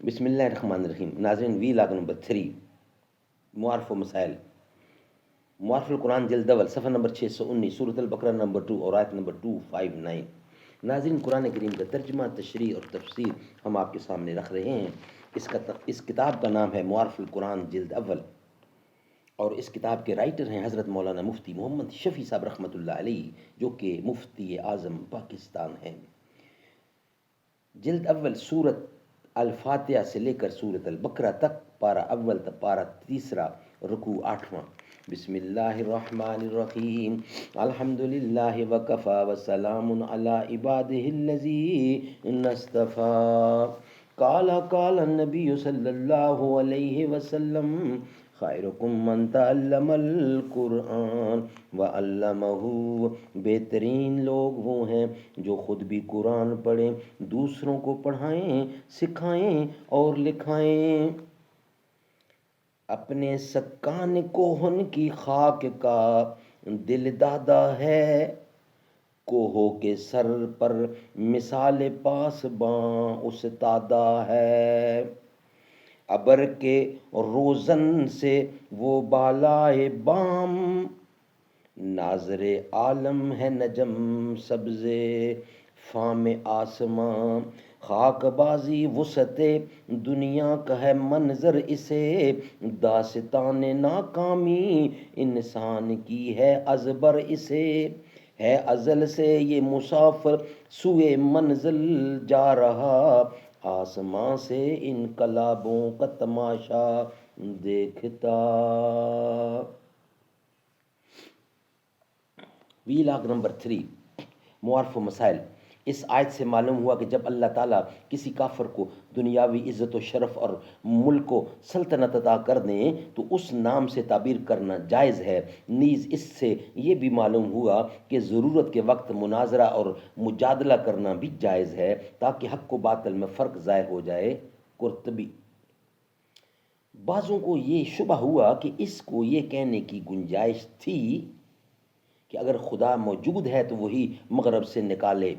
بسم اللہ الرحمن الرحیم. ناظرین، وی لاگ نمبر 3، معارف و مسائل. معارف القرآن جلد اول، صفحہ نمبر 619، سورۃ البقرہ نمبر 2 اور آیت نمبر 259. ناظرین، قرآن کریم کا ترجمہ، تشریح اور تفسیر ہم آپ کے سامنے رکھ رہے ہیں. اس کتاب کا نام ہے معارف القرآن جلد اول، اور اس کتاب کے رائٹر ہیں حضرت مولانا مفتی محمد شفیع صاحب رحمۃ اللہ علیہ، جو کہ مفتی اعظم پاکستان ہیں. جلد اول، سورت الفاتحہ سے لے کر سورت البقرہ تک، پارہ اول تک پارہ تیسرا، رکوع 8واں. بسم اللہ الرحمن الرحیم. الحمد للہ وکفا وسلام علی عبادہ الذین اصطفیٰ. قال النبی صلی اللہ علیہ وسلم: خیرکم من تعلم القرآن وعلمہ. بہترین لوگ وہ ہیں جو خود بھی قرآن پڑھیں، دوسروں کو پڑھائیں، سکھائیں اور لکھائیں. اپنے سکان کوہن کی خاک کا دل دادا ہے، کوہوں کے سر پر مثال پاسباں استادا ہے. ابر کے روزن سے وہ بالائے بام، ناظر عالم ہے نجم سبزے فام آسماں. خاک بازی وسعت دنیا کا ہے منظر اسے، داستان ناکامی انسان کی ہے ازبر اسے. ہے ازل سے یہ مسافر سوئے منزل جا رہا، آسماں سے انقلابوں کا تماشا دیکھتا. وی لاگ نمبر 3، معارف و مسائل. اس آیت سے معلوم ہوا کہ جب اللہ تعالیٰ کسی کافر کو دنیاوی عزت و شرف اور ملک و سلطنت عطا کر دیں تو اس نام سے تعبیر کرنا جائز ہے. نیز اس سے یہ بھی معلوم ہوا کہ ضرورت کے وقت مناظرہ اور مجادلہ کرنا بھی جائز ہے، تاکہ حق و باطل میں فرق ظاہر ہو جائے. قرطبی. بعضوں کو یہ شبہ ہوا کہ اس کو یہ کہنے کی گنجائش تھی کہ اگر خدا موجود ہے تو وہی مغرب سے نکالے.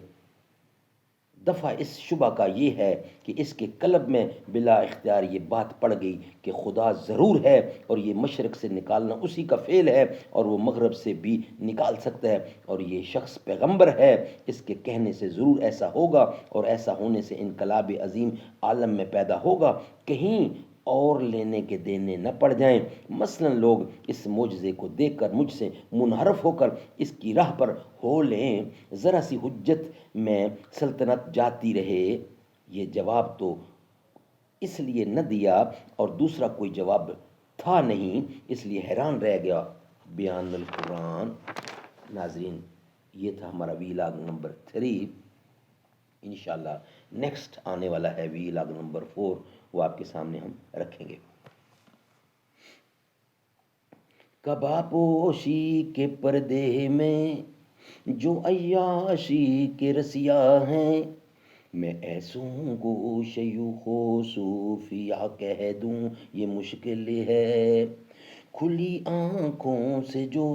دفعہ اس شبہ کا یہ ہے کہ اس کے قلب میں بلا اختیار یہ بات پڑ گئی کہ خدا ضرور ہے، اور یہ مشرق سے نکالنا اسی کا فعل ہے، اور وہ مغرب سے بھی نکال سکتا ہے، اور یہ شخص پیغمبر ہے. اس کے کہنے سے ضرور ایسا ہوگا، اور ایسا ہونے سے انقلاب عظیم عالم میں پیدا ہوگا، کہیں اور لینے کے دینے نہ پڑ جائیں. مثلا لوگ اس معجزے کو دیکھ کر مجھ سے منحرف ہو کر اس کی راہ پر ہو لیں. ذرا سی حجت میں سلطنت جاتی رہے. یہ جواب تو اس لیے نہ دیا، اور دوسرا کوئی جواب تھا نہیں، اس لیے حیران رہ گیا. بیان القرآن. ناظرین، یہ تھا ہمارا وی لاگ نمبر 3. انشاءاللہ نیکسٹ آنے والا ہے وی لاگ نمبر 4، وہ آپ کے سامنے ہم رکھیں گے. کبا پوشی کے پردے میں جو عیاشی کے رسیا ہیں، میں ایسوں کو شیوخ و صوفیہ کہہ دوں یہ مشکل ہے. کھلی آنکھوں سے جو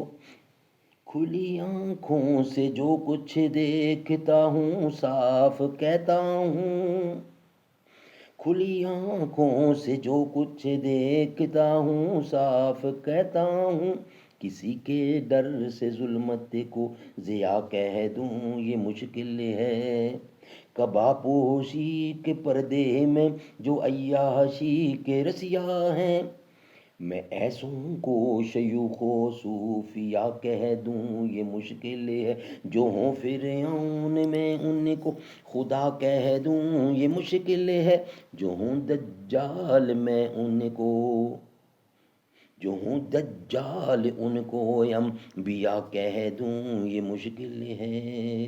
کچھ دیکھتا ہوں صاف کہتا ہوں. کھلی آنکھوں سے جو کچھ دیکھتا ہوں صاف کہتا ہوں. کسی کے ڈر سے ظلمت کو ضیا کہہ دوں یہ مشکل ہے. کبا پوشی کے پردے میں جو عیاشی کے رسیا ہیں، میں ایسوں کو شیوخ و صوفیہ کہہ دوں یہ مشکل ہے. جو ہوں فرعون میں ان کو خدا کہہ دوں یہ مشکل ہے. جو ہوں دجال ان کو انبیاء کہہ دوں یہ مشکل ہے.